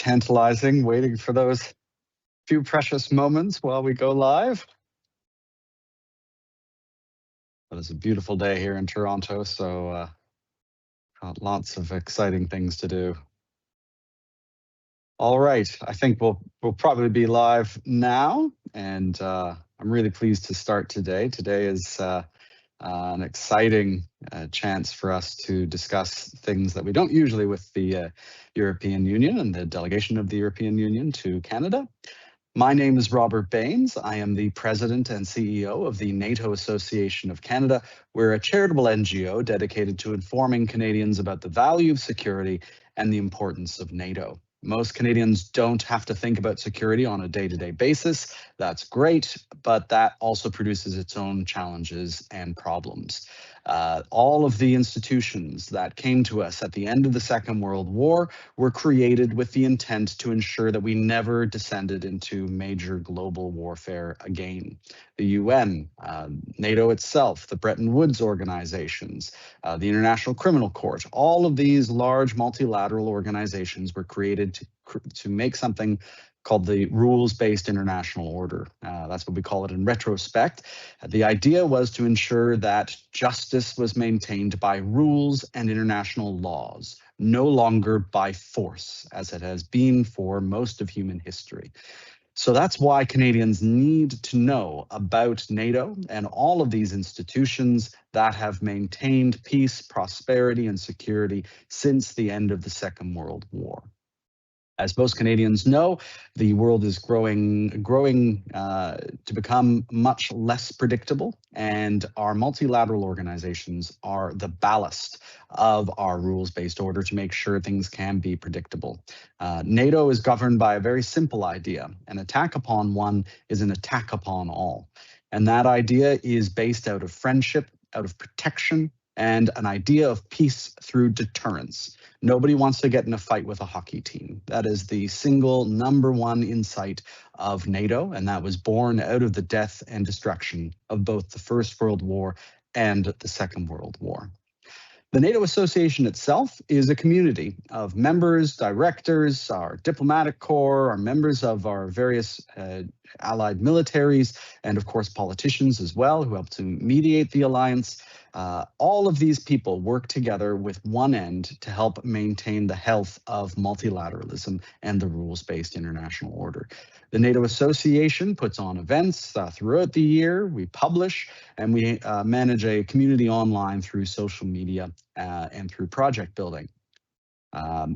tantalizing, waiting for those few precious moments while we go live. But it's a beautiful day here in Toronto, so got lots of exciting things to do. All right, I think we'll probably be live now, and I'm really pleased to start today. Today is an exciting chance for us to discuss things that we don't usually with the European Union and the delegation of the European Union to Canada. My name is Robert Baines. I am the President and CEO of the NATO Association of Canada. We're a charitable NGO dedicated to informing Canadians about the value of security and the importance of NATO. Most Canadians don't have to think about security on a day-to-day basis. That's great, but that also produces its own challenges and problems. All of the institutions that came to us at the end of the Second World War were created with the intent to ensure that we never descended into major global warfare again. The UN, NATO itself, the Bretton Woods organizations, the International Criminal Court, all of these large multilateral organizations were created to make something called the rules-based international order. That's what we call it in retrospect. The idea was to ensure that justice was maintained by rules and international laws, no longer by force, as it has been for most of human history. So that's why Canadians need to know about NATO and all of these institutions that have maintained peace, prosperity, and security since the end of the Second World War. As most Canadians know, the world is growing to become much less predictable, and our multilateral organizations are the ballast of our rules-based order to make sure things can be predictable. NATO is governed by a very simple idea. An attack upon one is an attack upon all. And that idea is based out of friendship, out of protection, and an idea of peace through deterrence. Nobody wants to get in a fight with a hockey team. That is the single number one insight of NATO, and that was born out of the death and destruction of both the First World War and the Second World War. The NATO Association itself is a community of members, directors, our diplomatic corps, our members of our various allied militaries, and of course politicians as well who help to mediate the alliance. All of these people work together with one end to help maintain the health of multilateralism and the rules-based international order. The NATO Association puts on events throughout the year. We publish and we manage a community online through social media and through project building.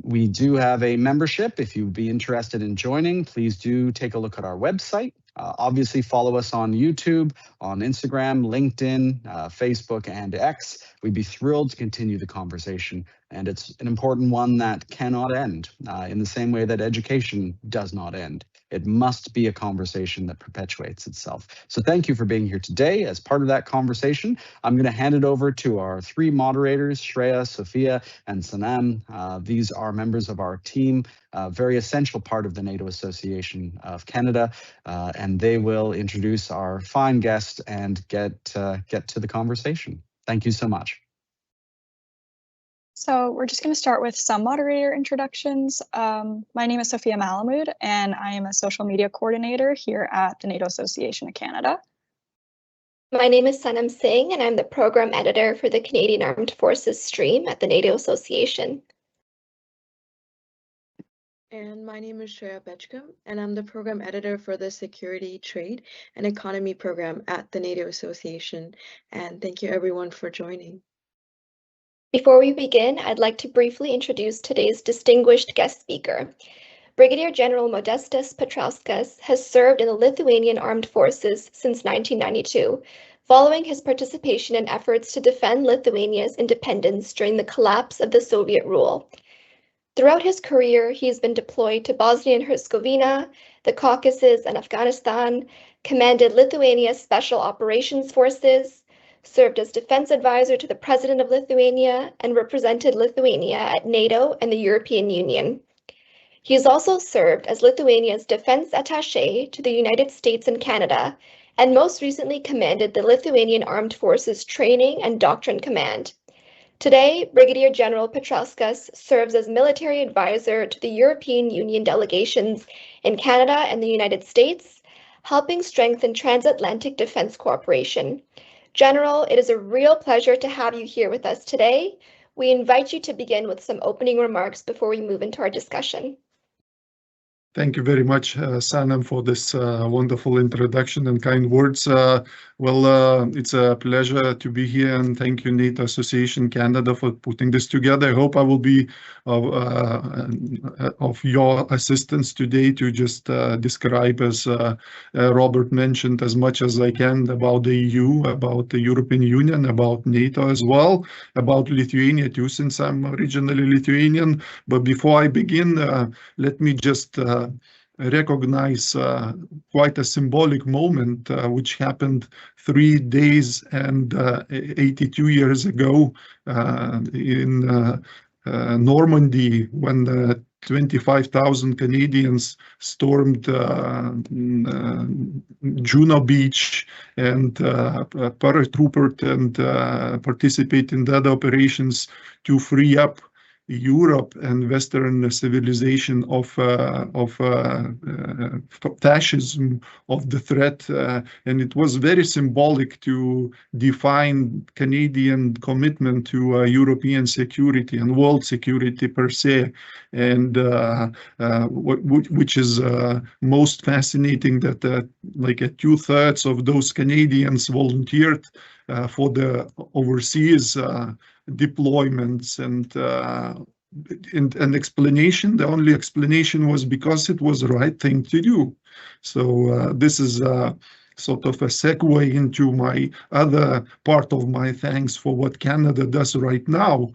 We do have a membership. If you'd be interested in joining, please do take a look at our website. Obviously, follow us on YouTube, on Instagram, LinkedIn, Facebook, and X. We'd be thrilled to continue the conversation, and it's an important one that cannot end in the same way that education does not end. It must be a conversation that perpetuates itself. So thank you for being here today. As part of that conversation, I'm going to hand it over to our three moderators, Shreya, Sophia, and Sanam. These are members of our team, a very essential part of the NATO Association of Canada, and they will introduce our fine guest and get to the conversation. Thank you so much. So we're just going to start with some moderator introductions. My name is Sophia Malamud, and I am a social media coordinator here at the NATO Association of Canada. My name is Sanam Singh, and I'm the program editor for the Canadian Armed Forces stream at the NATO Association. And my name is Shreya Bechkum, and I'm the program editor for the Security, Trade, and Economy program at the NATO Association. And thank you everyone for joining. Before we begin, I'd like to briefly introduce today's distinguished guest speaker. Brigadier General Modestas Petrauskas has served in the Lithuanian Armed Forces since 1992, following his participation in efforts to defend Lithuania's independence during the collapse of the Soviet rule. Throughout his career, he has been deployed to Bosnia and Herzegovina, the Caucasus, and Afghanistan, commanded Lithuania's Special Operations Forces, served as defense advisor to the President of Lithuania, and represented Lithuania at NATO and the European Union. He has also served as Lithuania's defense attaché to the United States and Canada, and most recently commanded the Lithuanian Armed Forces Training and Doctrine Command. Today, Brigadier General Petrauskas serves as military advisor to the European Union delegations in Canada and the United States, helping strengthen transatlantic defense cooperation. General, it is a real pleasure to have you here with us today. We invite you to begin with some opening remarks before we move into our discussion. Thank you very much, Sanam, for this wonderful introduction and kind words. It's a pleasure to be here, and thank you, NATO Association Canada, for putting this together. I hope I will be of your assistance today to just describe, as Robert mentioned, as much as I can about the EU, about the European Union, about NATO as well, about Lithuania too, since I'm originally Lithuanian. But before I begin, let me just recognize quite a symbolic moment which happened 3 days and 82 years ago in Normandy, when 25,000 Canadians stormed Juno Beach and paratrooped and participated in the other operations to free up Europe and Western civilization of fascism, of the threat, and it was very symbolic to define Canadian commitment to European security and world security per se, and which is most fascinating that like 2/3 of those Canadians volunteered for the overseas deployments, and explanation. The only explanation was because it was the right thing to do. So this is sort of a segue into my other part of my thanks for what Canada does right now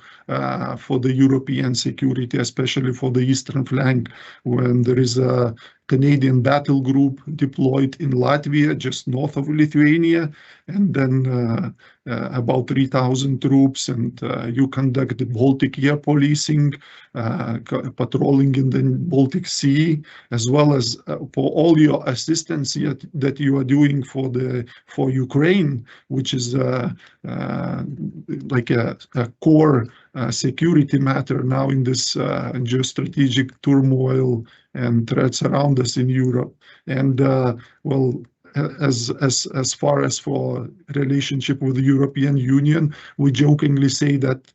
for the European security, especially for the eastern flank, when there is a Canadian battle group deployed in Latvia, just north of Lithuania, and then about 3,000 troops, and you conduct the Baltic air policing, patrolling in the Baltic Sea, as well as for all your assistance that you are doing for Ukraine, which is like a core security matter now in this geostrategic turmoil and threats around us in Europe. And as far as for relationship with the European Union, we jokingly say that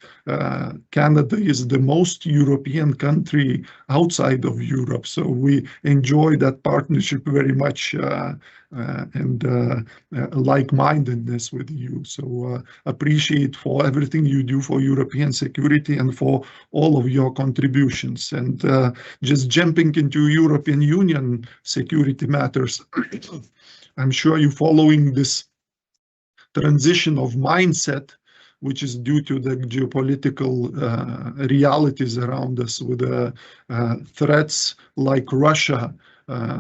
Canada is the most European country outside of Europe. So we enjoy that partnership very much and like-mindedness with you. So appreciate for everything you do for European security and for all of your contributions. And just jumping into European Union security matters, I'm sure you're following this transition of mindset, which is due to the geopolitical realities around us, with threats like Russia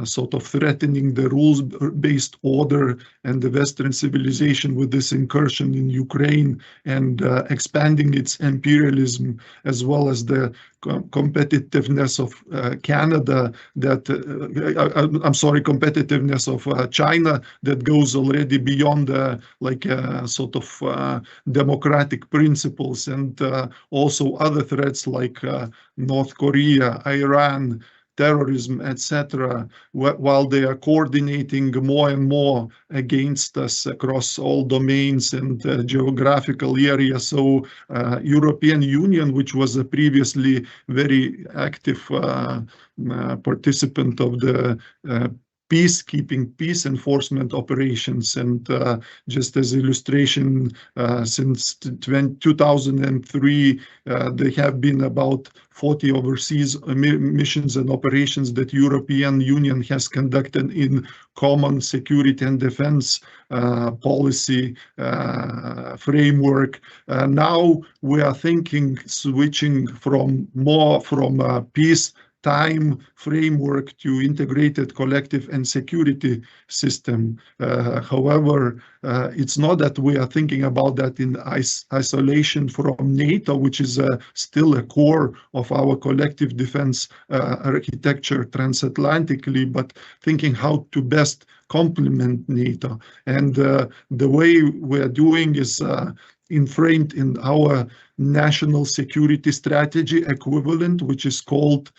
sort of threatening the rules-based order and the Western civilization with this incursion in Ukraine and expanding its imperialism, as well as the competitiveness of Canada, competitiveness of China that goes already beyond sort of democratic principles, and also other threats like North Korea, Iran, terrorism, etc., while they are coordinating more and more against us across all domains and geographical areas. So European Union, which was a previously very active participant of the peacekeeping, peace enforcement operations, and just as illustration, since 2003, there have been about 40 overseas missions and operations that European Union has conducted in common security and defense policy framework. Now we are thinking switching from peace time framework to integrated collective and security system. However, it's not that we are thinking about that in isolation from NATO, which is still a core of our collective defense architecture transatlantically, but thinking how to best complement NATO. And the way we are doing is framed in our national security strategy equivalent, which is called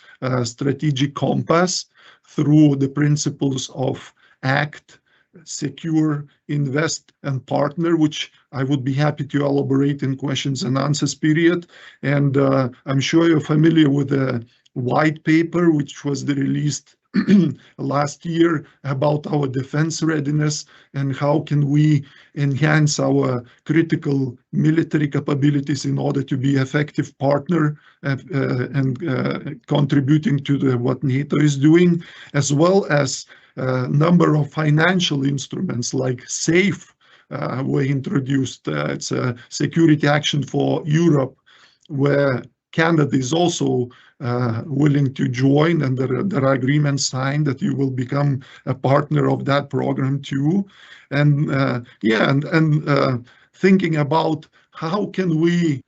Strategic Compass, through the principles of ACT, Secure, Invest, and Partner, which I would be happy to elaborate in questions and answers period. And I'm sure you're familiar with the white paper, which was released last year about our defense readiness and how can we enhance our critical military capabilities in order to be effective partner and contributing to what NATO is doing, as well as a number of financial instruments like SAFE were introduced. It's a security action for Europe, where Canada is also willing to join, and there are agreements signed that you will become a partner of that program too. And thinking about how can we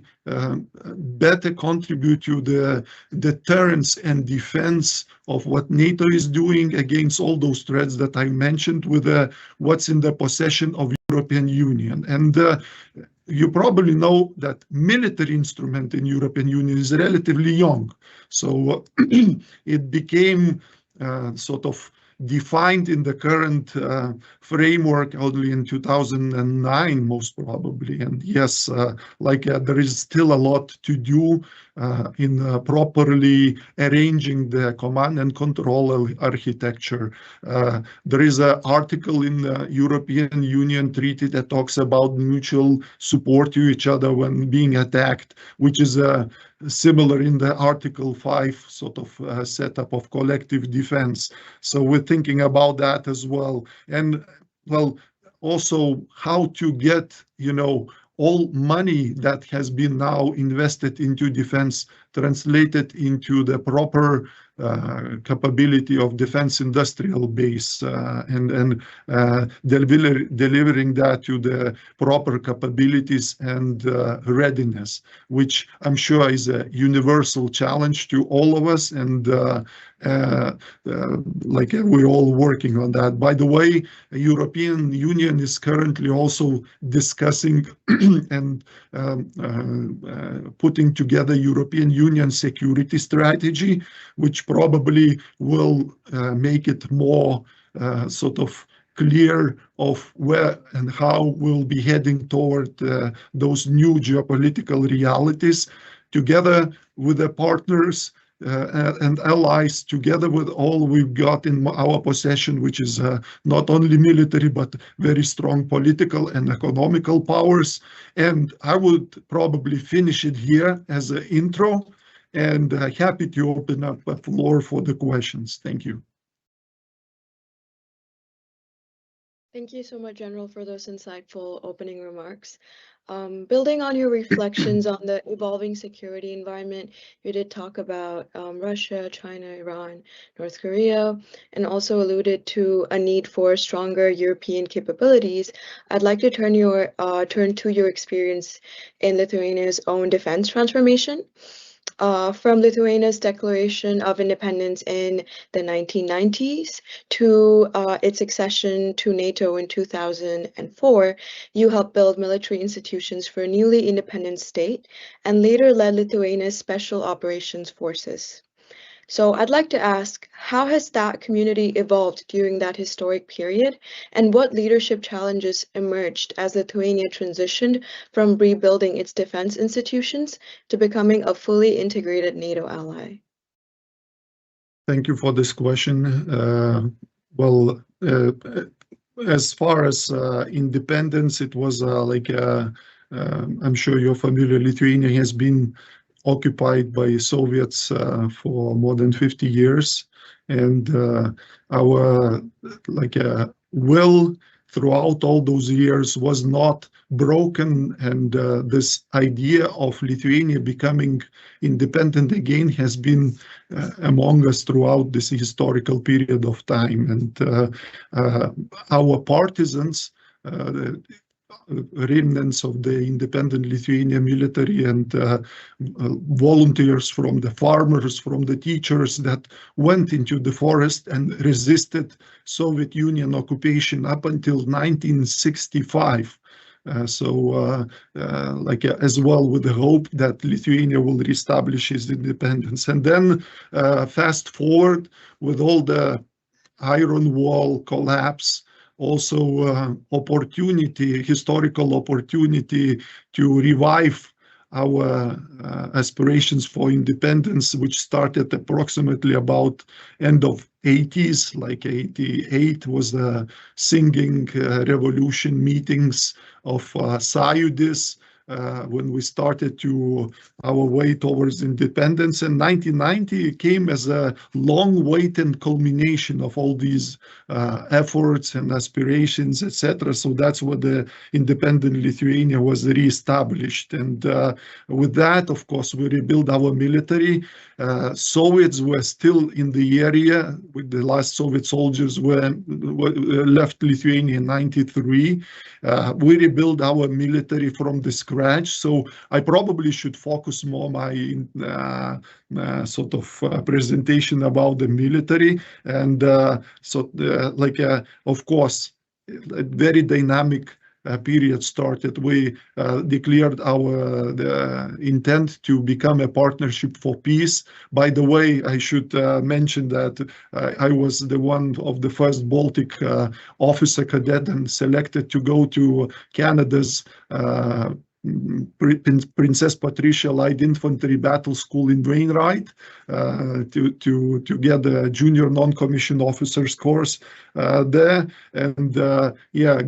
better contribute to the deterrence and defense of what NATO is doing against all those threats that I mentioned with what's in the possession of European Union. And you probably know that military instrument in European Union is relatively young. So it became sort of defined in the current framework only in 2009, most probably. And yes, there is still a lot to do in properly arranging the command and control architecture. There is an article in the European Union Treaty that talks about mutual support to each other when being attacked, which is similar in the Article 5 sort of setup of collective defense. So we're thinking about that as well. And well, also how to get, all money that has been now invested into defense translated into the proper capability of defense industrial base and delivering that to the proper capabilities and readiness, which I'm sure is a universal challenge to all of us, and we're all working on that. By the way, the European Union is currently also discussing and putting together European Union security strategy, which probably will make it more sort of clear of where and how we'll be heading toward those new geopolitical realities, together with the partners and allies, together with all we've got in our possession, which is not only military, but very strong political and economical powers. And I would probably finish it here as an intro, and happy to open up the floor for the questions. Thank you. Thank you so much, General, for those insightful opening remarks. Building on your reflections on the evolving security environment, you did talk about Russia, China, Iran, North Korea, and also alluded to a need for stronger European capabilities. I'd like to turn to your experience in Lithuania's own defense transformation. From Lithuania's declaration of independence in the 1990s to its accession to NATO in 2004, you helped build military institutions for a newly independent state and later led Lithuania's Special Operations Forces. So I'd like to ask, how has that community evolved during that historic period, and what leadership challenges emerged as Lithuania transitioned from rebuilding its defense institutions to becoming a fully integrated NATO ally? Thank you for this question. As far as independence, it was I'm sure you're familiar, Lithuania has been occupied by Soviets for more than 50 years, and our will throughout all those years was not broken, and this idea of Lithuania becoming independent again has been among us throughout this historical period of time. And our partisans, remnants of the independent Lithuania military and volunteers from the farmers, from the teachers that went into the forest and resisted Soviet Union occupation up until 1965. As well, with the hope that Lithuania will reestablish its independence. And then fast forward with all the Iron Wall collapse, also historical opportunity to revive our aspirations for independence, which started approximately about end of 80s, like 88 was the singing revolution meetings of Sąjūdis, when we started to our way towards independence. And 1990 came as a long-awaited culmination of all these efforts and aspirations, etc. So that's what the independent Lithuania was reestablished. And with that, of course, we rebuilt our military. Soviets were still in the area. With the last Soviet soldiers were left Lithuania in 93. We rebuilt our military from the scratch. So I probably should focus more my presentation about the military. And of course, a very dynamic period started. We declared our intent to become a partnership for peace. By the way, I should mention that I was the one of the first Baltic officer cadet and selected to go to Canada's Princess Patricia Light Infantry Battle School in Wainwright to get a junior non-commissioned officers course there, and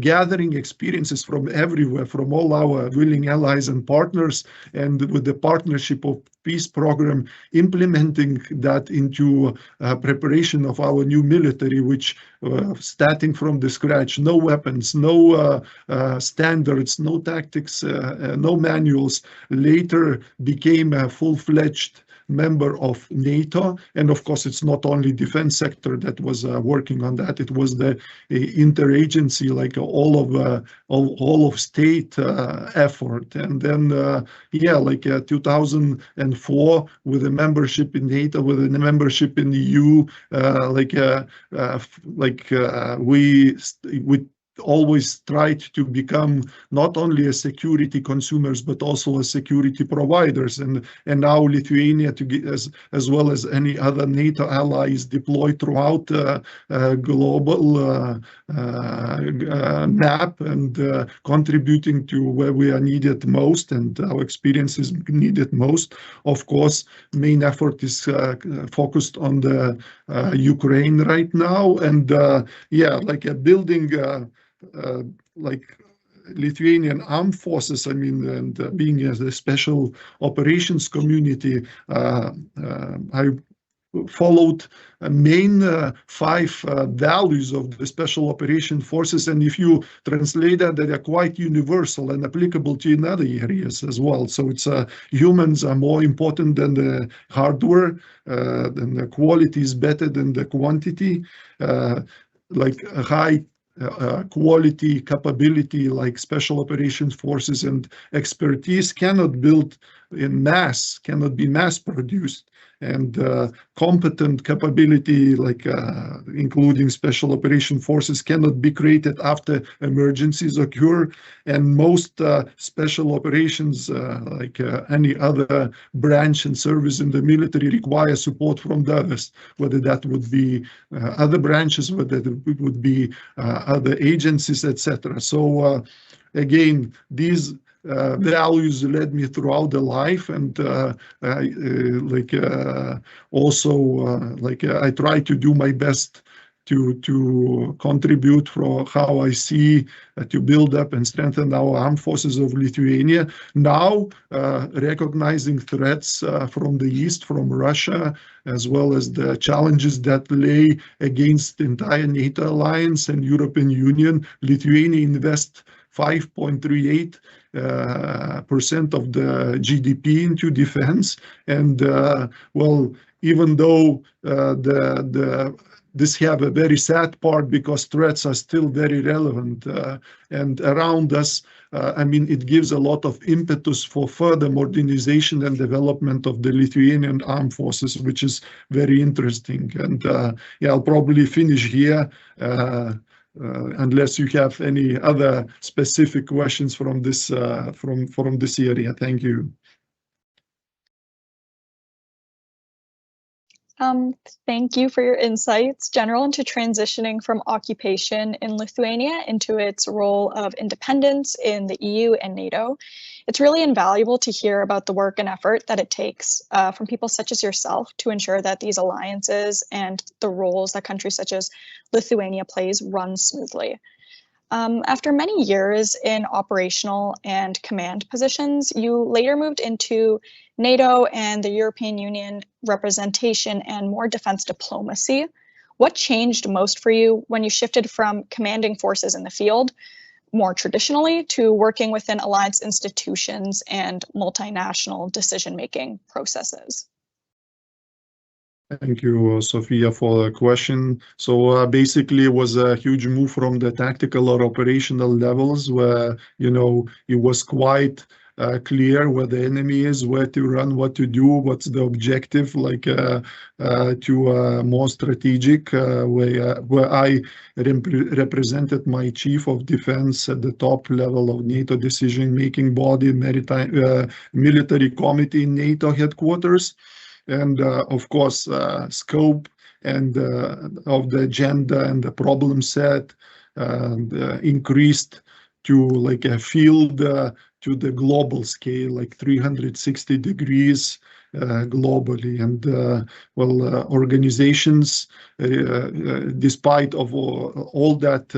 gathering experiences from everywhere, from all our willing allies and partners, and with the partnership of peace program, implementing that into preparation of our new military, which starting from the scratch, no weapons, no standards, no tactics, no manuals, later became a full-fledged member of NATO. And of course, it's not only defense sector that was working on that. It was the interagency, like all of state effort. And then 2004, with a membership in NATO, with a membership in the EU, we always tried to become not only a security consumers but also a security providers, and now Lithuania, as well as any other NATO allies, deployed throughout global map, and contributing to where we are needed most and our experience is needed most. Of course, main effort is focused on the Ukraine right now, and building Lithuanian armed forces, and being as a special operations community, I followed main 5 values of the special operation forces, and if you translate that, they are quite universal and applicable to in other areas as well. So it's humans are more important than the hardware, then the quality is better than the quantity, like a high quality capability like special operations forces and expertise cannot build in mass, cannot be mass produced, and competent capability like including special operation forces cannot be created after emergencies occur. And most special operations like any other branch and service in the military require support from the others, whether that would be other branches, whether it would be other agencies, etc. So again, these values led me throughout the life, and I try to do my best to contribute for how I see to build up and strengthen our armed forces of Lithuania. Now, recognizing threats from the east, from Russia, as well as the challenges that lay against the entire NATO alliance and European Union, Lithuania invests 5.38% of the GDP into defense. And even though this have a very sad part because threats are still very relevant and around us, it gives a lot of impetus for further modernization and development of the Lithuanian armed forces, which is very interesting. And I'll probably finish here. unless you have any other specific questions from this from this area. Thank you. Thank you for your insights, General, into transitioning from occupation in Lithuania into its role of independence in the EU and NATO. It's really invaluable to hear about the work and effort that it takes from people such as yourself to ensure that these alliances and the roles that countries such as Lithuania plays run smoothly. After many years in operational and command positions, you later moved into NATO and the European Union representation and more defense diplomacy. What changed most for you when you shifted from commanding forces in the field, more traditionally, to working within alliance institutions and multinational decision-making processes? Thank you, Sophia, for the question. So basically, it was a huge move from the tactical or operational levels where, you know, it was quite clear where the enemy is, where to run, what to do, what's the objective, like to more strategic, where I represented my chief of defense at the top level of NATO decision-making body, military committee in NATO headquarters. And of course, scope and of the agenda and the problem set increased to like a field to the global scale, like 360 degrees globally. And well, organizations, despite of all that,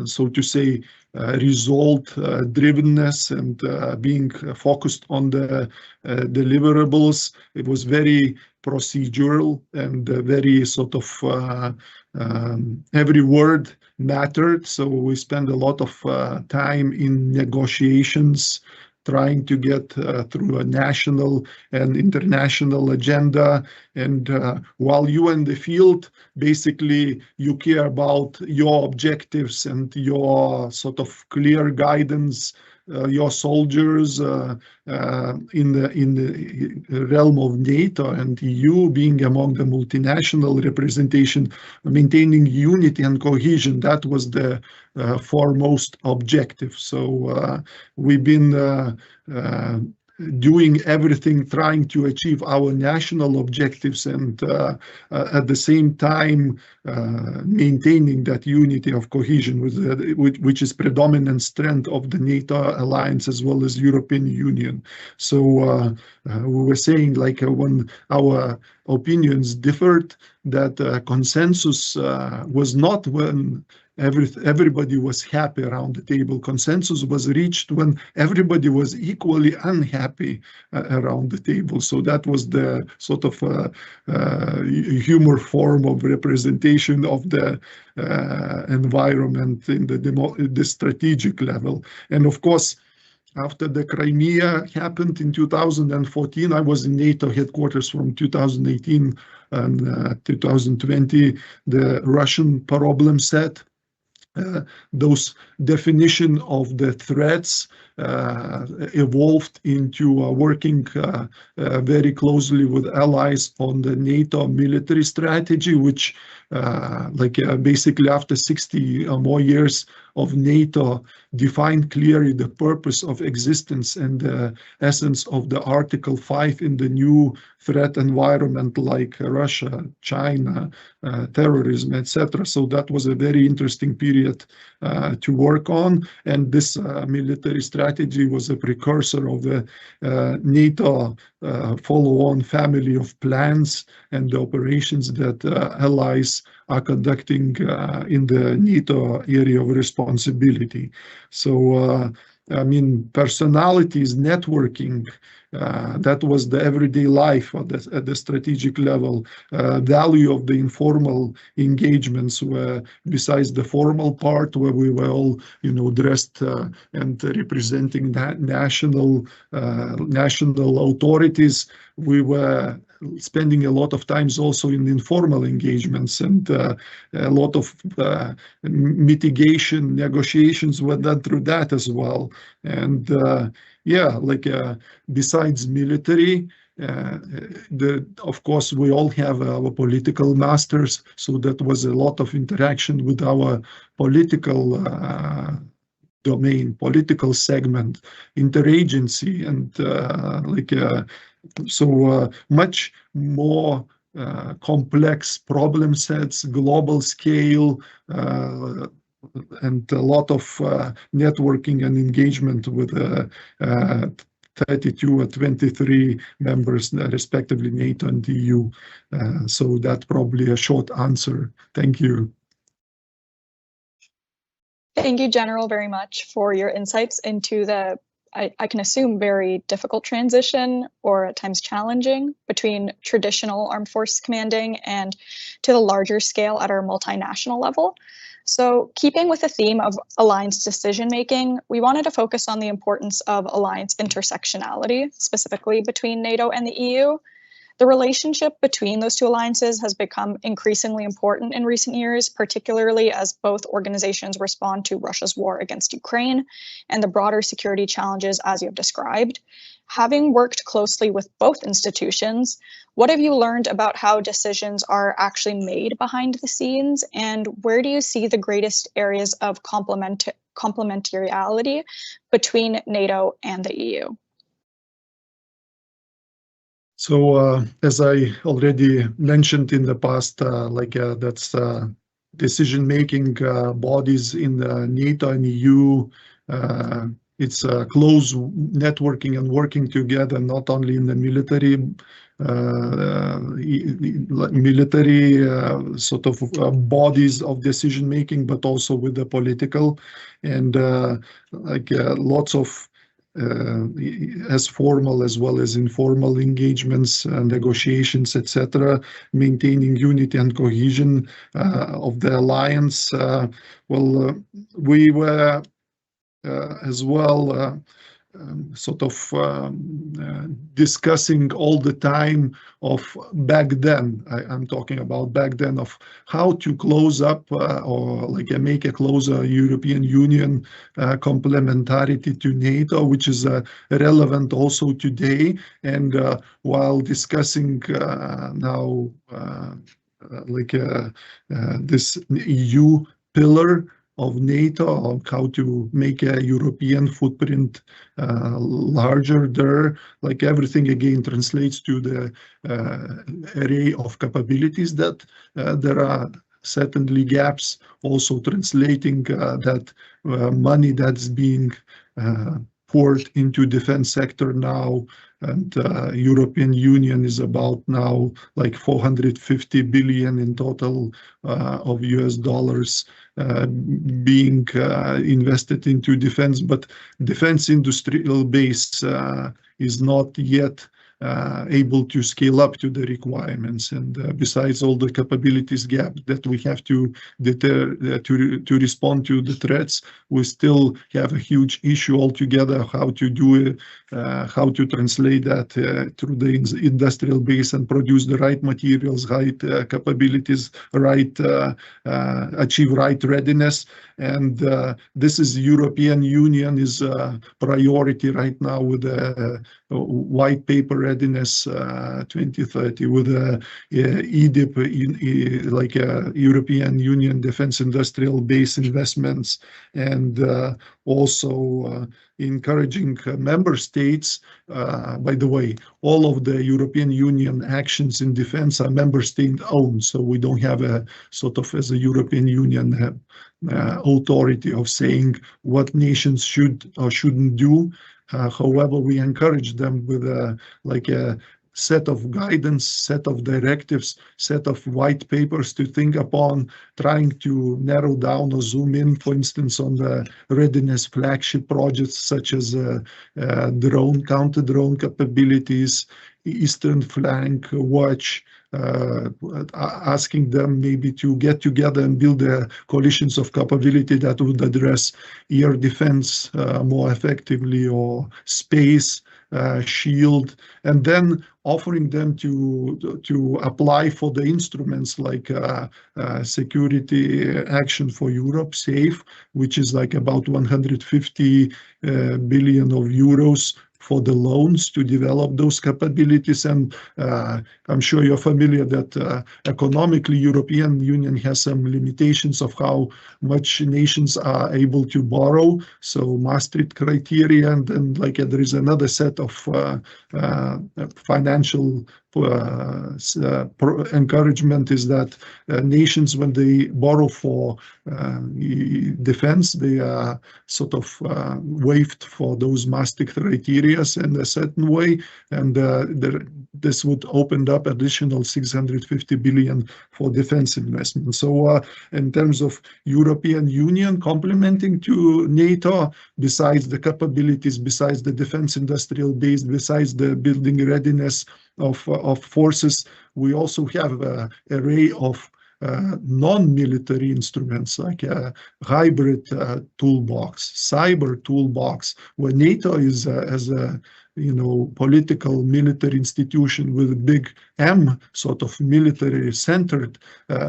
so to say, result drivenness and being focused on the deliverables, it was very procedural and very sort of every word mattered. So we spent a lot of time in negotiations, trying to get through a national and international agenda. And while you in the field, basically you care about your objectives and your sort of clear guidance, your soldiers in the realm of NATO and EU being among the multinational representation, maintaining unity and cohesion. That was the foremost objective. So we've been doing everything, trying to achieve our national objectives and at the same time maintaining that unity of cohesion, which is predominant strength of the NATO alliance as well as European Union. So we were saying, like, when our opinions differed, that consensus was not when everybody was happy around the table. Consensus was reached when everybody was equally unhappy around the table. So that was the sort of humor form of representation of the environment in the strategic level. And of course, after the Crimea happened in 2014, I was in NATO headquarters from 2018 and 2020. The Russian problem set, those definition of the threats evolved into working very closely with allies on the NATO military strategy, which basically after 60 or more years of NATO defined clearly the purpose of existence and the essence of the Article 5 in the new threat environment like Russia, China, terrorism, etc. So that was a very interesting period to work on. And this military strategy was a precursor of the NATO follow-on family of plans and the operations that allies are conducting in the NATO area of responsibility. So, I mean, personalities, networking, that was the everyday life at the strategic level. Value of the informal engagements were, besides the formal part where we were all, you know, dressed and representing that national authorities, we were spending a lot of times also in informal engagements, and a lot of mitigation negotiations were done through that as well. And yeah, like besides military, of course, we all have our political masters, so that was a lot of interaction with our political domain, political segment, interagency, and much more complex problem sets, global scale, and a lot of networking and engagement with 32 or 23 members, respectively, NATO and EU. So that's probably a short answer. Thank you. Thank you, General, very much for your insights into the, I can assume, very difficult transition, or at times challenging, between traditional armed force commanding and to the larger scale at our multinational level. So keeping with the theme of alliance decision-making, we wanted to focus on the importance of alliance intersectionality, specifically between NATO and the EU. The relationship between those two alliances has become increasingly important in recent years, particularly as both organizations respond to Russia's war against Ukraine and the broader security challenges as you have described. Having worked closely with both institutions, what have you learned about how decisions are actually made behind the scenes, and where do you see the greatest areas of complementarity between NATO and the EU? So as I already mentioned in the past, that's decision-making bodies in NATO and EU. It's close networking and working together, not only in the military sort of bodies of decision-making, but also with the political, and lots of as formal as well as informal engagements, negotiations, etc., maintaining unity and cohesion of the alliance. We were as well sort of discussing all the time of back then, I'm talking about back then, of how to close up or make a closer European Union complementarity to NATO, which is relevant also today. And while discussing now this EU pillar of NATO, on how to make a European footprint larger there, everything again translates to the array of capabilities that there are certainly gaps, also translating that money that's being poured into defense sector now, and European Union is about now 450 billion in total of US dollars being invested into defense, but defense industrial base is not yet able to scale up to the requirements. And besides all the capabilities gap that we have to respond to the threats, we still have a huge issue altogether how to do it, how to translate that through the industrial base and produce the right materials, right capabilities, right achieve right readiness. And this is European Union is a priority right now with the white paper readiness 2030, with EDIP, European Union Defense Industrial Base investments, and also encouraging member states. By the way, all of the European Union actions in defense are member state owned, so we don't have a sort of, as a European Union, authority of saying what nations should or shouldn't do. However, we encourage them with a set of guidance, set of directives, set of white papers to think upon, trying to narrow down or zoom in, for instance, on the readiness flagship projects such as drone, counter-drone capabilities, Eastern Flank Watch, asking them maybe to get together and build coalitions of capability that would address air defense more effectively, or space, shield, and then offering them to apply for the instruments like Security Action for Europe, SAFE, which is about 150 billion of euros for the loans to develop those capabilities. And I'm sure you're familiar that economically, European Union has some limitations of how much nations are able to borrow. So Maastricht criteria, and then there is another set of financial encouragement is that nations, when they borrow for defense, they are sort of waived for those Maastricht criteria in a certain way, and this would open up additional 650 billion for defense investment. So in terms of European Union complementing to NATO, besides the capabilities, besides the defense industrial base, besides the building readiness of forces, we also have an array of non-military instruments like a hybrid toolbox, cyber toolbox, where NATO is as a political military institution with a big M, sort of military centered.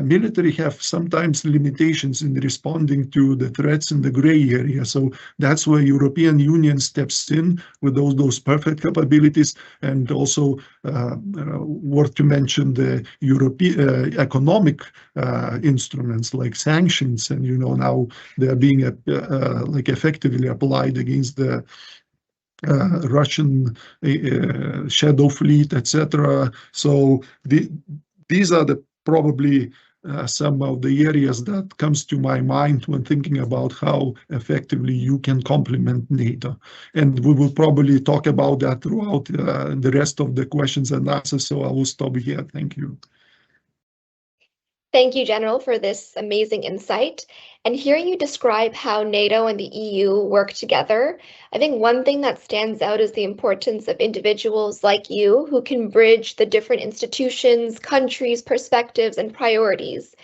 Military have sometimes limitations in responding to the threats in the gray area. So that's where European Union steps in with those perfect capabilities. And also worth to mention the European economic instruments like sanctions, and now they are being effectively applied against the Russian shadow fleet, etc. So these are probably some of the areas that comes to my mind when thinking about how effectively you can complement NATO. And we will probably talk about that throughout the rest of the questions and answers. So I will stop here. Thank you. Thank you, General, for this amazing insight. And hearing you describe how NATO and the EU work together, I think one thing that stands out is the importance of individuals like you who can bridge the different institutions, countries, perspectives, and priorities.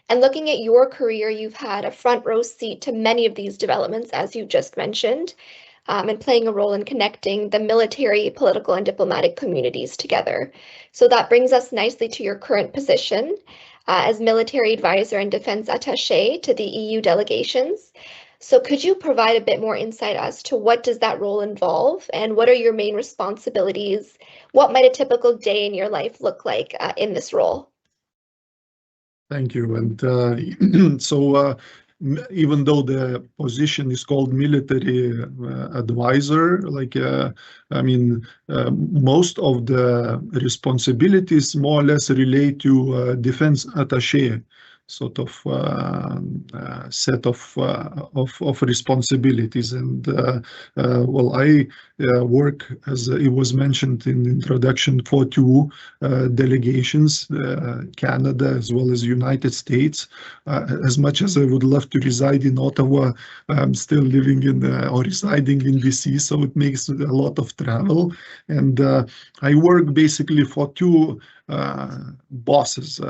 And looking at your career, you've had a front row seat to many of these developments, as you just mentioned, and playing a role in connecting the military, political, and diplomatic communities together. So that brings us nicely to your current position as military advisor and defense attaché to the EU delegations. So could you provide a bit more insight as to what does that role involve and what are your main responsibilities? What might a typical day in your life look like in this role? Thank you. And so even though the position is called military advisor, most of the responsibilities more or less relate to defense attaché, sort of set of responsibilities. And I work, as it was mentioned in the introduction, for two delegations, Canada as well as United States. As much as I would love to reside in Ottawa, I'm still living or residing in DC, so it makes a lot of travel. And I work basically for two bosses,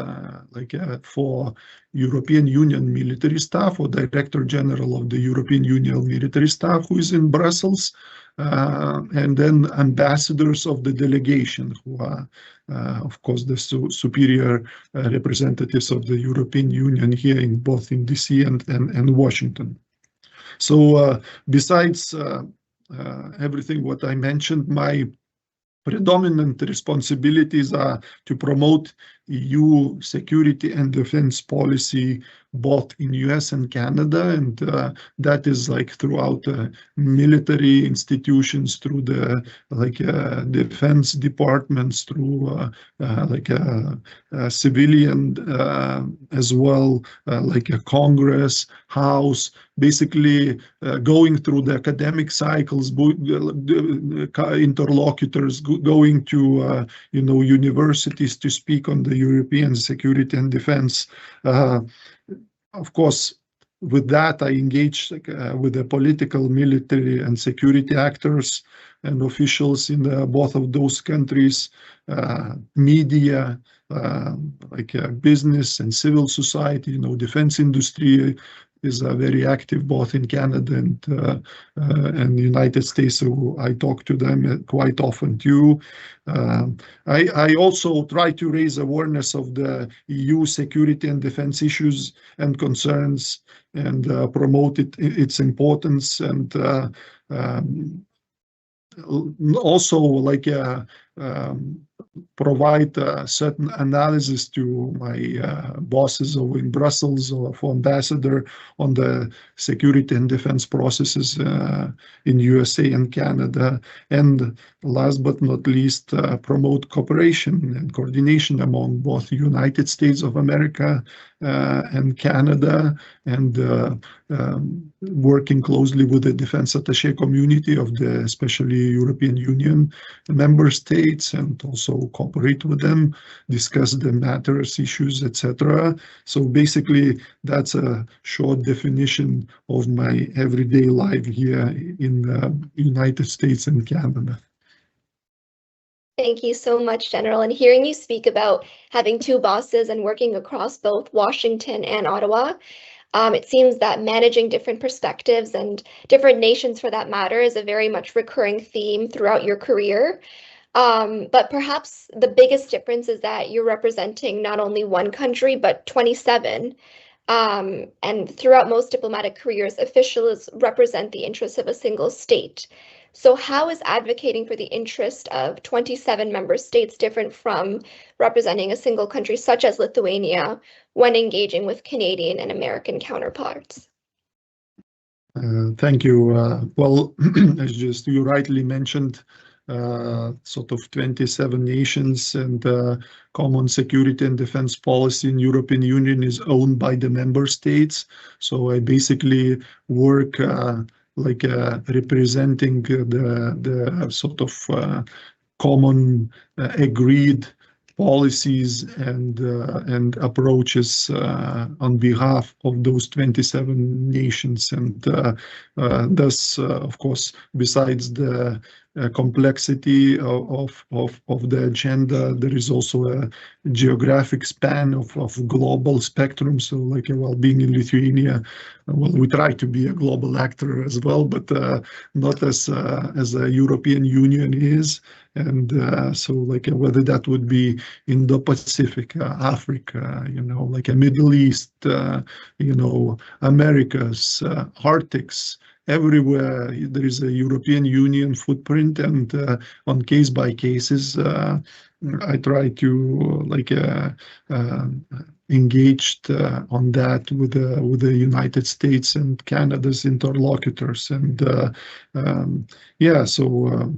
for European Union military staff, or Director General of the European Union military staff, who is in Brussels, and then ambassadors of the delegation, who are, of course, the superior representatives of the European Union here in both in DC and Washington. So besides everything what I mentioned, my predominant responsibilities are to promote EU security and defense policy both in US and Canada, and that is throughout military institutions, through the defense departments, through civilian as well, a Congress, House, basically going through the academic cycles, interlocutors, going to universities to speak on the European security and defense. Of course, with that, I engage with the political, military, and security actors and officials in both of those countries, media, business and civil society, defense industry is very active both in Canada and the United States, so I talk to them quite often too. I also try to raise awareness of the EU security and defense issues and concerns, and promote its importance. And also like provide certain analysis to my bosses over in Brussels or for ambassador on the security and defense processes in USA and Canada. And last but not least, promote cooperation and coordination among both United States of America and Canada, and working closely with the defense attaché community of the especially European Union member states, and also cooperate with them, discuss the matters, issues, etc. So basically, that's a short definition of my everyday life here in the United States and Canada. Thank you so much, General. And hearing you speak about having two bosses and working across both Washington and Ottawa, it seems that managing different perspectives and different nations for that matter is a very much recurring theme throughout your career. But perhaps the biggest difference is that you're representing not only one country, but 27. And throughout most diplomatic careers, officials represent the interests of a single state. So how is advocating for the interest of 27 member states different from representing a single country such as Lithuania when engaging with Canadian and American counterparts? Thank you. Well, as just you rightly mentioned, sort of 27 nations, and common security and defense policy in European Union is owned by the member states. So I basically work like representing the sort of common agreed policies and approaches on behalf of those 27 nations, and thus, of course, besides the complexity of the agenda, there is also a geographic span of global spectrum. So, like, while being in Lithuania, well, we try to be a global actor as well, but not as a European Union is. And so, like, whether that would be Indo-Pacific, Africa, like a Middle East, Americas, Arctics, everywhere there is a European Union footprint, and on case by cases, I try to like engaged on that with the United States and Canada's interlocutors, and yeah, so.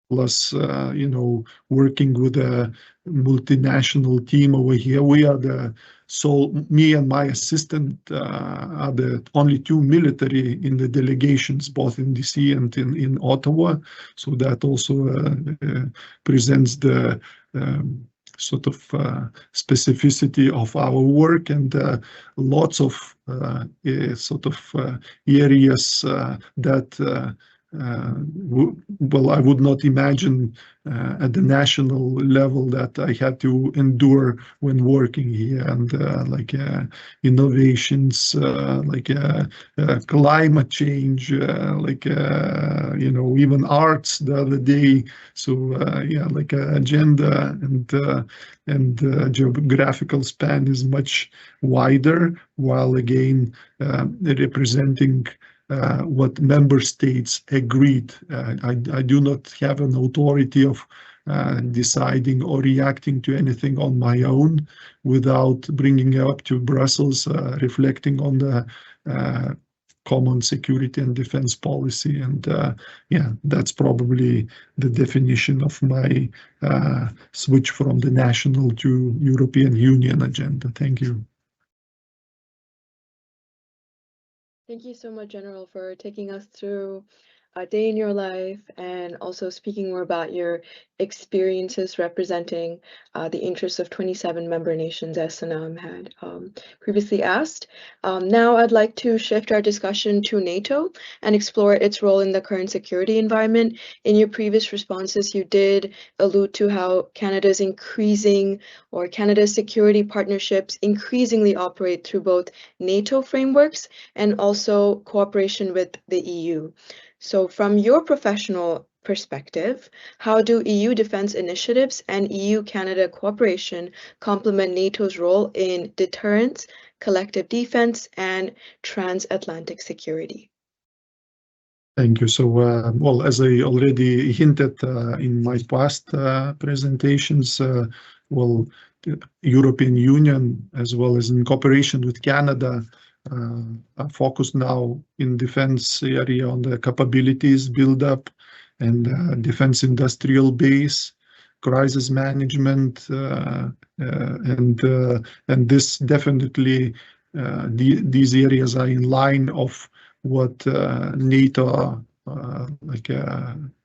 Plus, working with a multinational team over here, we are me and my assistant are the only two military in the delegations, both in DC and in Ottawa. So that also presents the sort of specificity of our work, and lots of sort of areas that well, I would not imagine at the national level that I had to endure when working here, and like innovations, like climate change, like even arts the other day. So yeah, like agenda and geographical span is much wider, while again representing what member states agreed. I do not have an authority of deciding or reacting to anything on my own without bringing it up to Brussels, reflecting on the common security and defense policy. And yeah, that's probably the definition of my switch from the national to European Union agenda. Thank you. Thank you so much, General, for taking us through a day in your life and also speaking more about your experiences representing the interests of 27 member nations, as Sanam had previously asked. Now I'd like to shift our discussion to NATO and explore its role in the current security environment. In your previous responses, you did allude to how Canada's security partnerships increasingly operate through both NATO frameworks and also cooperation with the EU. So from your professional perspective, how do EU defense initiatives and EU-Canada cooperation complement NATO's role in deterrence, collective defense, and transatlantic security? Thank you. So, well, as I already hinted in my past presentations, well, the European Union, as well as in cooperation with Canada, are focused now in defense area on the capabilities build up and defense industrial base, crisis management, and this definitely these areas are in line of what NATO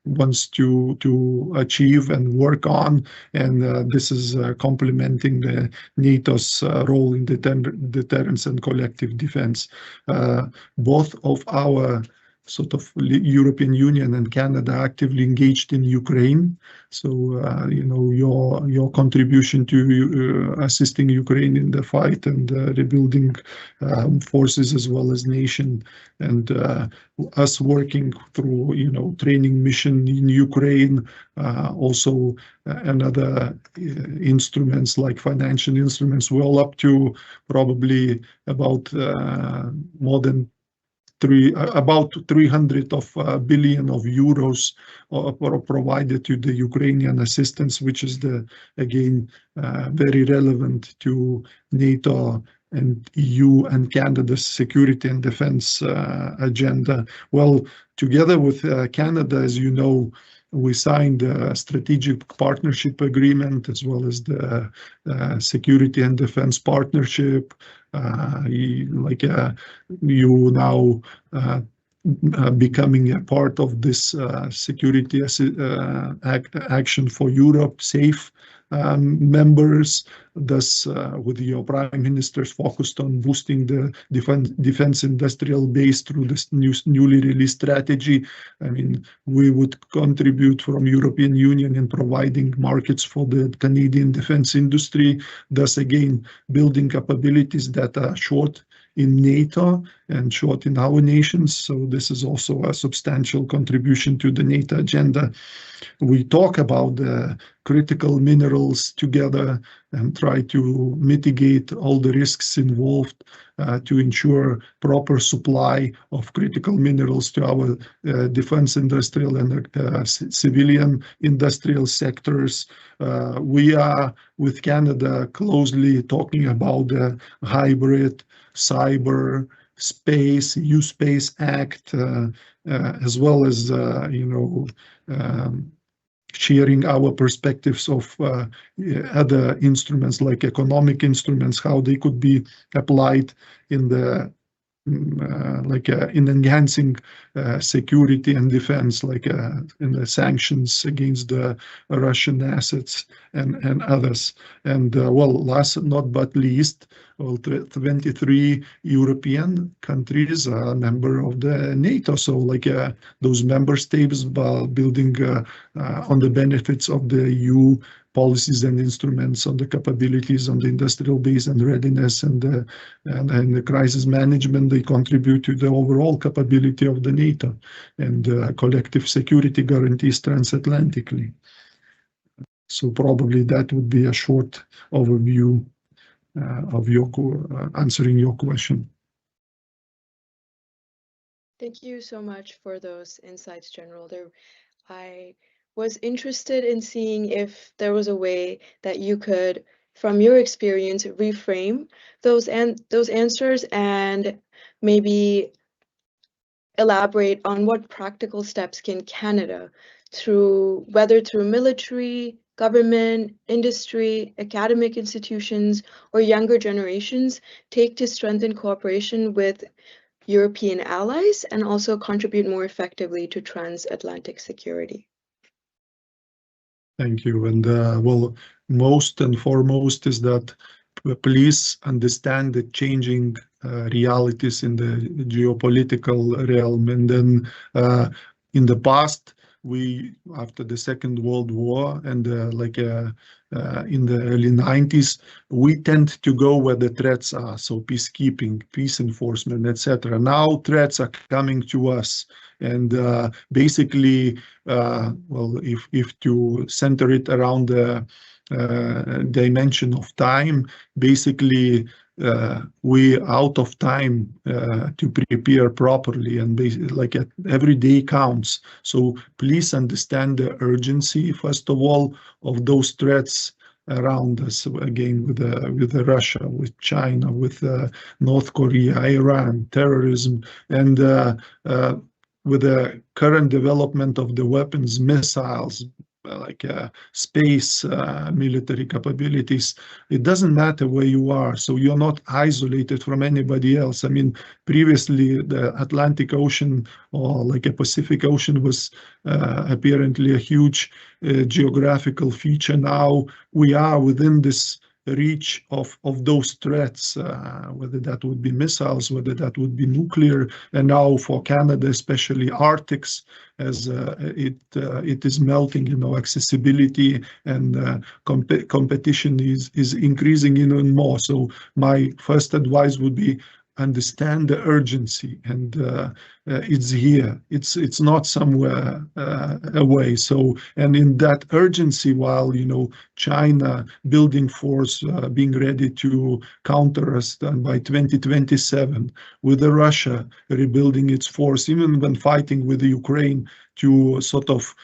wants to achieve and work on, and this is complementing the NATO's role in deterrence and collective defense. Both of our sort of European Union and Canada actively engaged in Ukraine. So, you know, your contribution to assisting Ukraine in the fight and rebuilding forces as well as nation, and us working through, you know, training mission in Ukraine, also another instruments like financial instruments, well up to probably about more than about 300 billion euros are provided to the Ukrainian assistance, which is again very relevant to NATO and EU and Canada's security and defense agenda. Well, together with Canada, as you know, we signed a strategic partnership agreement as well as the security and defense partnership. You now becoming a part of this security action for Europe, SAFE members, thus with your prime ministers focused on boosting the defense industrial base through this newly released strategy. I mean, we would contribute from European Union in providing markets for the Canadian defense industry, thus again building capabilities that are short in NATO and short in our nations. So this is also a substantial contribution to the NATO agenda. We talk about the critical minerals together and try to mitigate all the risks involved to ensure proper supply of critical minerals to our defense industrial and civilian industrial sectors. We are with Canada closely talking about the hybrid, cyber, space, EU Space Act, as well as, you know, sharing our perspectives of other instruments like economic instruments, how they could be applied in the in enhancing security and defense, like in the sanctions against the Russian assets and others. And well, last not but least, well, 23 European countries are a member of the NATO. So like those member states are building on the benefits of the EU policies and instruments, on the capabilities, on the industrial base and readiness and the crisis management. They contribute to the overall capability of the NATO and collective security guarantees transatlantically. So probably that would be a short overview of your answering your question. Thank you so much for those insights, General. I was interested in seeing if there was a way that you could, from your experience, reframe those answers and maybe elaborate on what practical steps can Canada, whether through military, government, industry, academic institutions, or younger generations, take to strengthen cooperation with European allies and also contribute more effectively to transatlantic security. Thank you. And well, most and foremost is that please understand the changing realities in the geopolitical realm. And then in the past, after the Second World War and in the early 90s, we tend to go where the threats are. So peacekeeping, peace enforcement, etc. Now threats are coming to us. And basically, well, if to center it around the dimension of time, basically we out of time to prepare properly, and like every day counts. So please understand the urgency, first of all, of those threats around us, again with Russia, with China, with North Korea, Iran, terrorism, and with the current development of the weapons, missiles, like space military capabilities. It doesn't matter where you are, so you're not isolated from anybody else. I mean, previously the Atlantic Ocean or like a Pacific Ocean was apparently a huge geographical feature. Now we are within this reach of those threats, whether that would be missiles, whether that would be nuclear, and now for Canada, especially Arctics, as it is melting, you know, accessibility and competition is increasing even more. So my first advice would be understand the urgency, and it's here. It's not somewhere away. So, and in that urgency, while, you know, China building force, being ready to counter us by 2027, with Russia rebuilding its force, even when fighting with the Ukraine, to sort of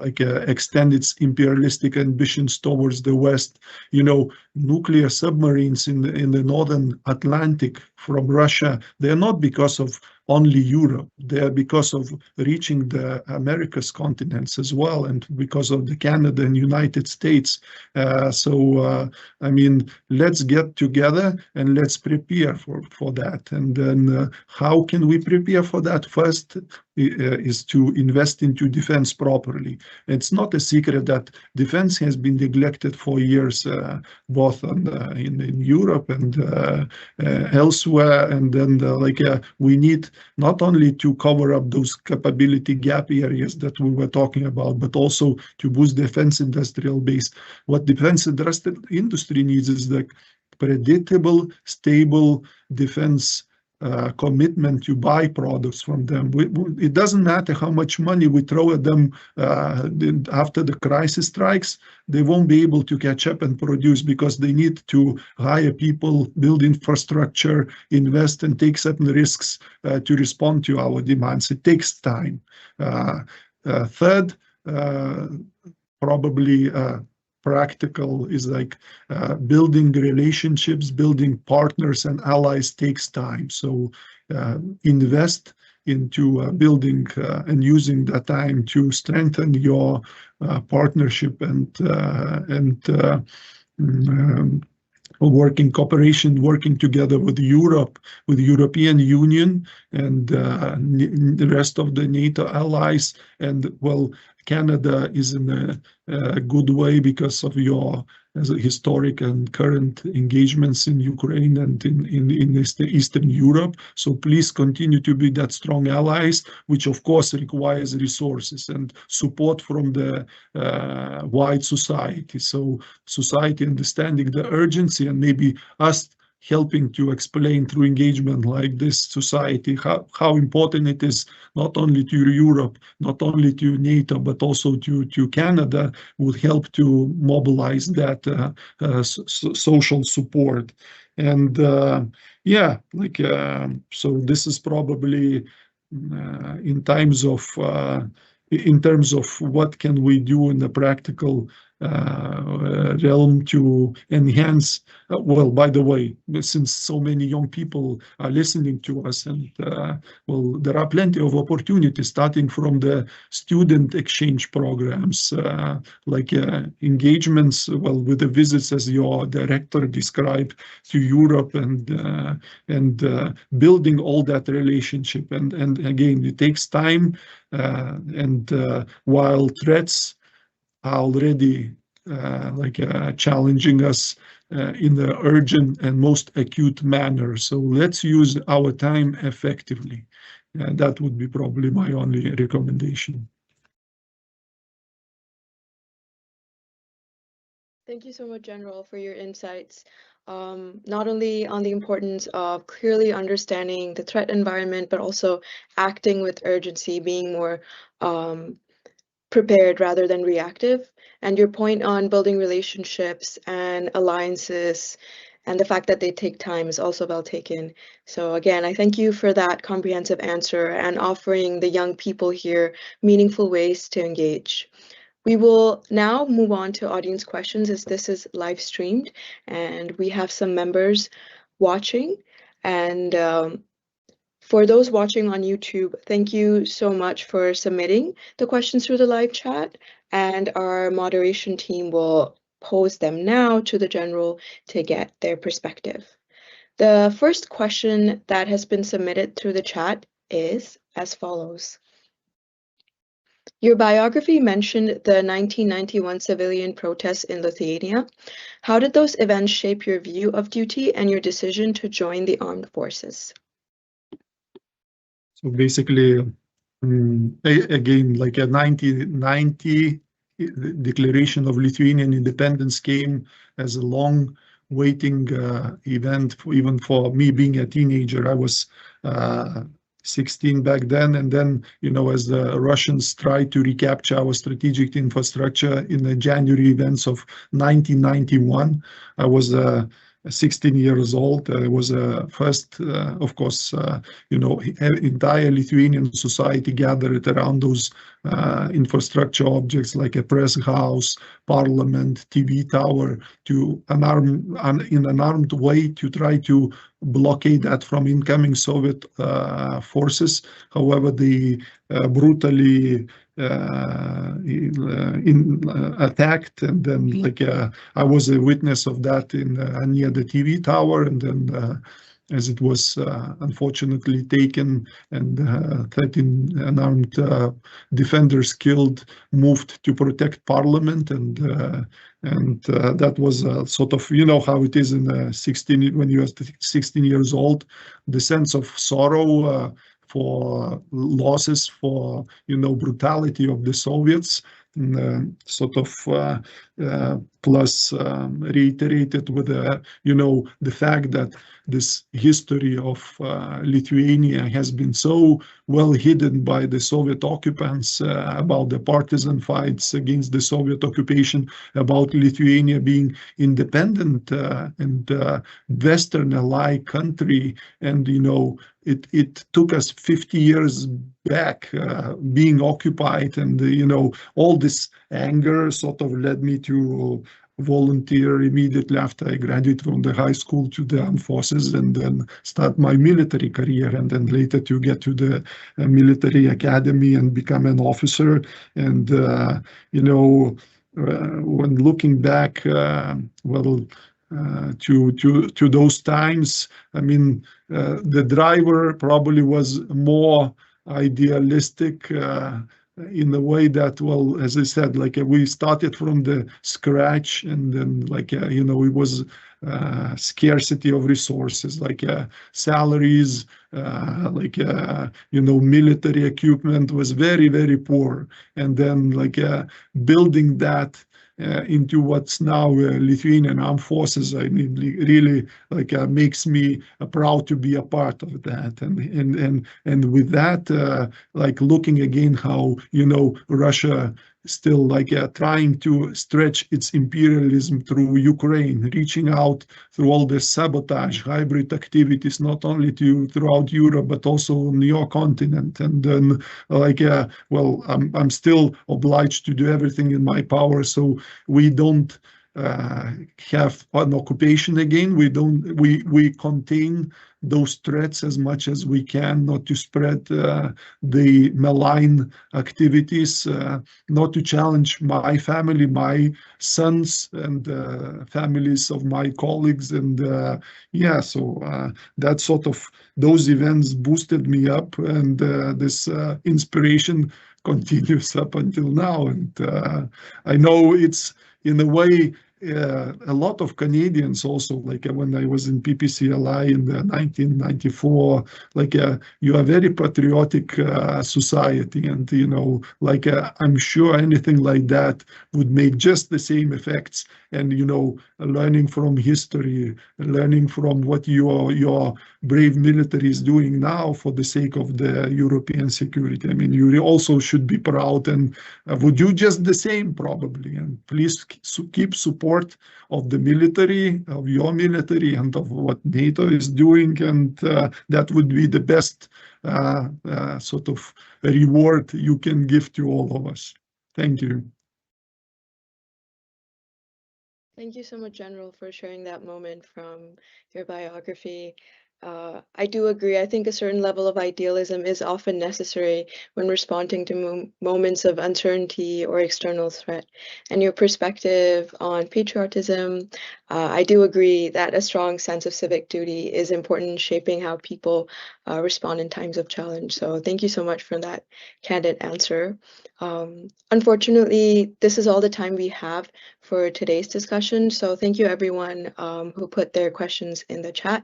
extend its imperialistic ambitions towards the West. You know, nuclear submarines in the northern Atlantic from Russia, they're not because of only Europe. They're because of reaching the Americas continents as well, and because of the Canada and United States. I mean, let's get together and let's prepare for that. And then how can we prepare for that? First is to invest into defense properly. It's not a secret that defense has been neglected for years, both in Europe and elsewhere. And then we need not only to cover up those capability gap areas that we were talking about, but also to boost defense industrial base. What defense industry needs is the predictable, stable defense commitment to buy products from them. It doesn't matter how much money we throw at them after the crisis strikes, they won't be able to catch up and produce, because they need to hire people, build infrastructure, invest, and take certain risks to respond to our demands. It takes time. Third, probably practical, is like building relationships, building partners and allies takes time. So invest into building and using that time to strengthen your partnership and working cooperation, working together with Europe, with the European Union and the rest of the NATO allies. And well, Canada is in a good way because of your historic and current engagements in Ukraine and in Eastern Europe. So please continue to be that strong allies, which of course requires resources and support from the wide society. So society understanding the urgency, and maybe us helping to explain through engagement like this society how important it is, not only to Europe, not only to NATO, but also to Canada, would help to mobilize that social support. And yeah, so this is probably in terms of what can we do in the practical realm to enhance. Well, by the way, since so many young people are listening to us, and well, there are plenty of opportunities, starting from the student exchange programs, engagements, well, with the visits, as your director described, to Europe, and building all that relationship. And again, it takes time, and while threats are already challenging us in the urgent and most acute manner. So let's use our time effectively. That would be probably my only recommendation. Thank you so much, General, for your insights, not only on the importance of clearly understanding the threat environment, but also acting with urgency, being more prepared rather than reactive. And your point on building relationships and alliances And the fact that they take time is also well taken. So again, I thank you for that comprehensive answer and offering the young people here meaningful ways to engage. We will now move on to audience questions as this is live streamed and we have some members watching. And for those watching on YouTube, thank you so much for submitting the questions through the live chat, and our moderation team will pose them now to the General to get their perspective. The first question that has been submitted through the chat is as follows. Your biography mentioned the 1991 civilian protests in Lithuania. How did those events shape your view of duty and your decision to join the armed forces? So basically, again, like a 1990 declaration of Lithuanian independence came as a long waiting event, even for me being a teenager. I was 16 back then, and then, you know, as the Russians tried to recapture our strategic infrastructure in the January events of 1991, I was 16 years old. It was first, of course, you know, entire Lithuanian society gathered around those infrastructure objects like a press house, parliament, TV tower, to in an armed way to try to blockade that from incoming Soviet forces. However, they brutally attacked, and then like I was a witness of that in near the TV tower, and then as it was unfortunately taken and 13 unarmed defenders killed, moved to protect parliament, and that was sort of, you know how it is in 16 when you are 16 years old, the sense of sorrow for losses, for, you know, brutality of the Soviets, sort of plus reiterated with you know, the fact that this history of Lithuania has been so well hidden by the Soviet occupants, about the partisan fights against the Soviet occupation, about Lithuania being independent and Western-alike country, and, you know, it took us 50 years back being occupied, and you know, all this anger sort of led me to volunteer immediately after I graduated from the high school to the armed forces, and then start my military career, and then later to get to the military academy and become an officer. And you know, when looking back, well, to those times, I mean, the driver probably was more idealistic in the way that, well, as I said, like we started from the scratch, and then like, you know, it was scarcity of resources, like salaries, like, you know, military equipment was very, very poor. And then like building that into what's now Lithuanian Armed Forces, I mean, really like makes me proud to be a part of that. And with that, like looking again how, you know, Russia still like trying to stretch its imperialism through Ukraine, reaching out through all the sabotage, hybrid activities, not only throughout Europe, but also on your continent. And then like, well, I'm still obliged to do everything in my power so we don't have an occupation again. We contain those threats as much as we can, not to spread the malign activities, not to challenge my family, my sons, and families of my colleagues. And yeah, so that sort of, those events boosted me up, and this inspiration continues up until now. And I know it's, in a way, a lot of Canadians also, like when I was in PPCLI in 1994, like you are very patriotic society, and you know, like I'm sure anything like that would make just the same effects. And you know, learning from history, learning from what your brave military is doing now for the sake of the European security. I mean, you also should be proud and would do just the same probably. And please keep supporting support of the military, of your military, and of what NATO is doing, and that would be the best sort of reward you can give to all of us. Thank you. Thank you so much, General, for sharing that moment from your biography. I do agree. I think a certain level of idealism is often necessary when responding to moments of uncertainty or external threat. And your perspective on patriotism, I do agree that a strong sense of civic duty is important in shaping how people respond in times of challenge. So thank you so much for that candid answer. Unfortunately, this is all the time we have for today's discussion. So thank you everyone who put their questions in the chat.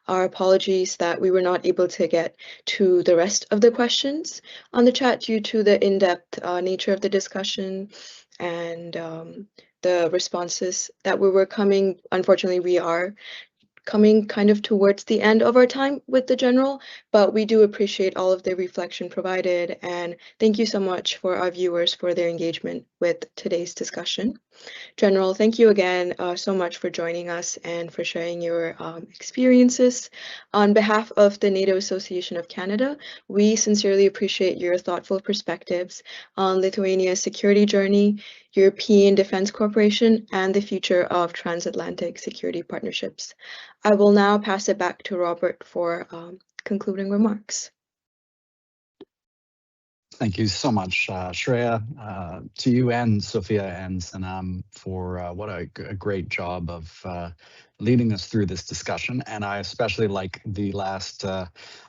Our apologies that we were not able to get to the rest of the questions on the chat due to the in-depth nature of the discussion and the responses that we were coming. Unfortunately, we are coming kind of towards the end of our time with the General, but we do appreciate all of the reflection provided, and thank you so much for our viewers for their engagement with today's discussion. General, thank you again so much for joining us and for sharing your experiences. On behalf of the NATO Association of Canada, we sincerely appreciate your thoughtful perspectives on Lithuania's security journey, European Defence Cooperation, and the future of transatlantic security partnerships. I will now pass it back to Robert for concluding remarks. Thank you so much, Shreya, to you and Sophia and Sanam for what a great job of leading us through this discussion. And I especially like the last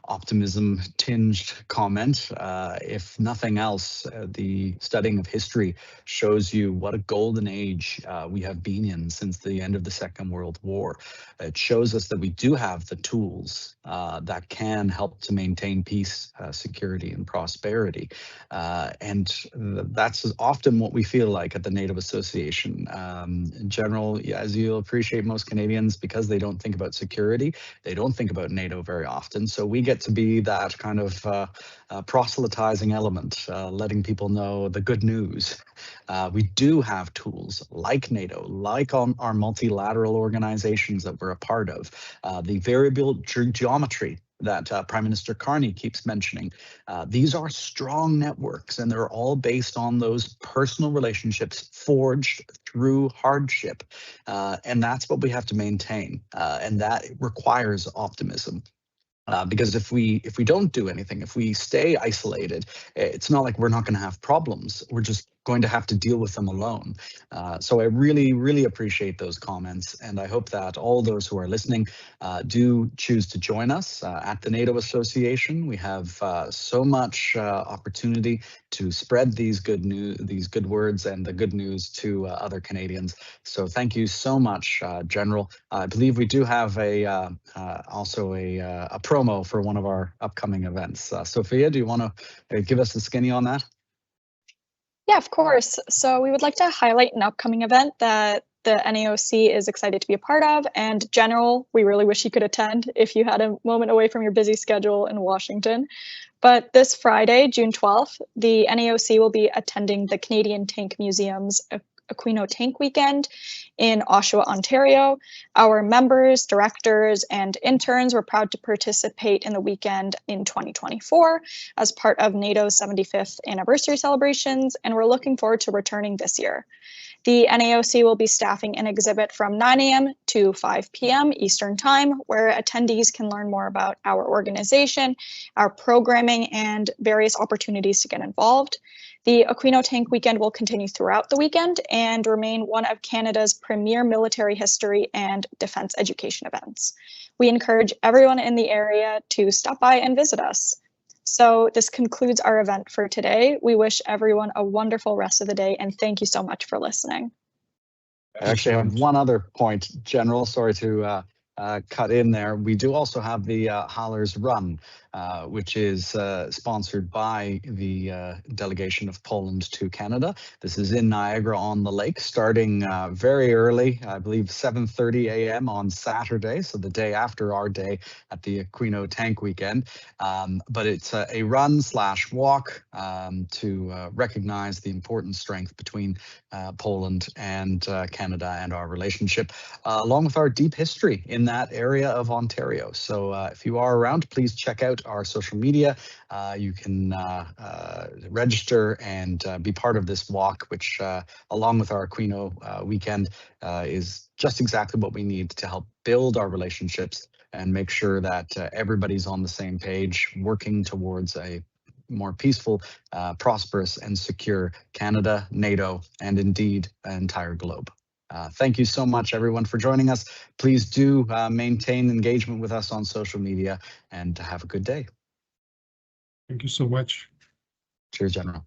optimism-tinged comment. If nothing else, the studying of history shows you what a golden age we have been in since the end of the Second World War. It shows us that we do have the tools that can help to maintain peace, security, and prosperity. And that's often what we feel like at the NATO Association. In general, as you'll appreciate, most Canadians, because they don't think about security, they don't think about NATO very often. So we get to be that kind of proselytizing element, letting people know the good news. We do have tools like NATO, like our multilateral organizations that we're a part of, the variable geometry that Prime Minister Carney keeps mentioning. These are strong networks, and they're all based on those personal relationships forged through hardship. And that's what we have to maintain. And that requires optimism. Because if we don't do anything, if we stay isolated, it's not like we're not going to have problems. We're just going to have to deal with them alone. So I really, really appreciate those comments, and I hope that all those who are listening do choose to join us at the NATO Association. We have so much opportunity to spread these good words and the good news to other Canadians. So thank you so much, General. I believe we do have also a promo for one of our upcoming events. Sophia, do you want to give us the skinny on that? Yeah, of course. So we would like to highlight an upcoming event that the NAOC is excited to be a part of. And General, we really wish you could attend if you had a moment away from your busy schedule in Washington. But this Friday, June 12th, the NAOC will be attending the Canadian Tank Museum's Aquino Tank Weekend in Oshawa, Ontario. Our members, directors, and interns were proud to participate in the weekend in 2024 as part of NATO's 75th anniversary celebrations, and we're looking forward to returning this year. The NAOC will be staffing an exhibit from 9 a.m. to 5 p.m. Eastern Time, where attendees can learn more about our organization, our programming, and various opportunities to get involved. The Aquino Tank Weekend will continue throughout the weekend and remain one of Canada's premier military history and defense education events. We encourage everyone in the area to stop by and visit us. So this concludes our event for today. We wish everyone a wonderful rest of the day, and thank you so much for listening. I actually have one other point, General. Sorry to cut in there, we do also have the Hallers Run, which is sponsored by the delegation of Poland to Canada. This is in Niagara-on-the-Lake, starting very early, I believe 7:30 a.m. on Saturday, so the day after our day at the Aquino Tank Weekend. But it's a run/walk to recognize the important strength between Poland and Canada and our relationship, along with our deep history in that area of Ontario. So if you are around, please check out our social media. You can register and be part of this walk, which along with our Aquino weekend is just exactly what we need to help build our relationships and make sure that everybody's on the same page, working towards a more peaceful, prosperous and secure Canada, NATO, and indeed an entire globe. Thank you so much, everyone, for joining us. Please do maintain engagement with us on social media, and have a good day. Thank you so much. Cheers, General.